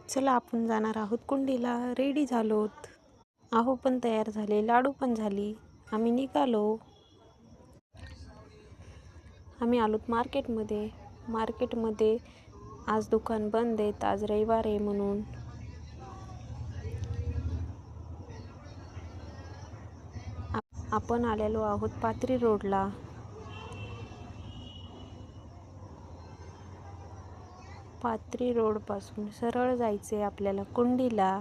चला आपण जाणार आहोत कुंडीला. रेडी झालोत. आहो पण तयार झाले, लाडू पण झाली. आम्ही निघालो. आम्ही आलोत मार्केटमध्ये. आज दुकान बंद आहेत, आज रविवार आहे म्हणून. आपण आलेलो आहोत पाथरी रोडला. पाथरी रोडपासून सरळ जायचे आपल्याला कुंडीला,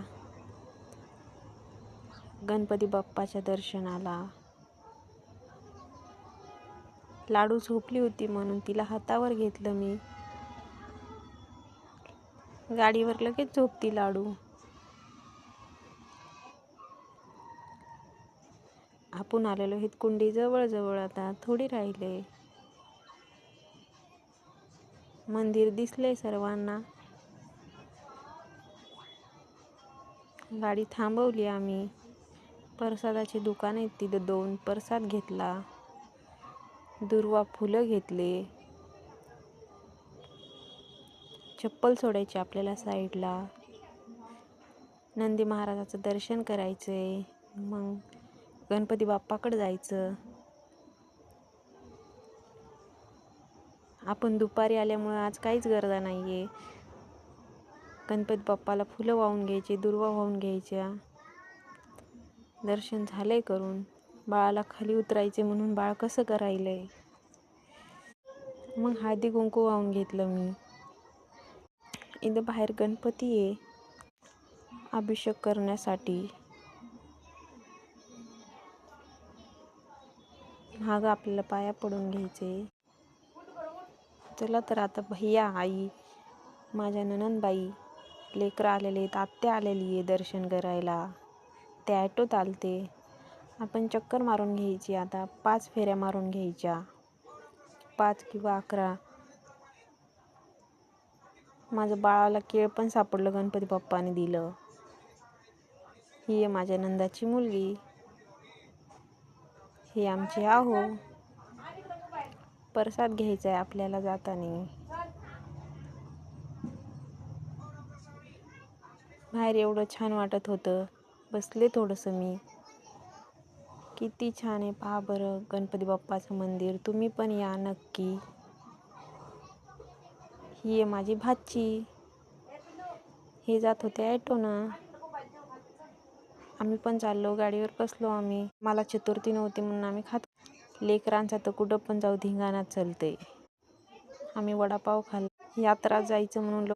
गणपती बाप्पाच्या दर्शनाला. लाडू झोपली होती म्हणून तिला हातावर घेतलं मी. गाडीवर लगेच झोपती लाडू. आपण आलेलो आहेत कुंडी जवळ, आता थोडी राहिले. मंदिर दिसले सर्वांना. गाडी थांबवली आम्ही. प्रसादाची दुकान आहेत तिथं 2 प्रसाद घेतला. दुर्वा फुलं घेतले. चप्पल सोडायची आपल्याला साईडला. नंदी महाराजाचं दर्शन करायचंय. मग गणपती बाप्पाकडे जायचं. आपण दुपारी आल्यामुळे आज काहीच गर्दी नाहीये. गणपती बाप्पाला फुलं वाहून घ्यायची, दुर्वा वाहून घ्यायच्या. दर्शन झालंय करून. बाळाला खाली उतरायचे म्हणून बाळ कसं करायलंय. मग हळदी कुंकू वाहून घेतलं मी. इथं बाहेर गणपती आहे अभिषेक करण्यासाठी. महाग आपल्याला पाया पडून घ्यायचे. चला तर आता भैया, आई, माझ्या ननंदबाई, लेकरं आलेले आहेत, आत्या आलेली आहे दर्शन करायला. ते ॲटोत आलते. आपण चक्कर मारून घ्यायची आता. 5 फेऱ्या मारून घ्यायच्या, 5 किंवा 11. माझं बाळाला केळ पण सापडलं, गणपती बाप्पाने दिलं. ही आहे माझ्या नंदाची मुलगी. ही आमची आहो. प्रसाद घ्यायचा आहे आपल्याला जाताना. बाहेर एवढं छान वाटत होतं. बसले थोडंसं मी. किती छान आहे पहा बरं गणपती बाप्पाचं मंदिर. तुम्ही पण या नक्की. ही आहे माझी भाची. हे जात होते ॲटोनं. आम्ही पण चाललो, गाडीवर बसलो आम्ही. मला चतुर्थी नव्हती म्हणून आम्ही खात. लेकरांचा तर कुठं पण जाऊ धिंगाणा चालतंय. आम्ही वडापाव खाल्ला. यात्रा जायचं म्हणून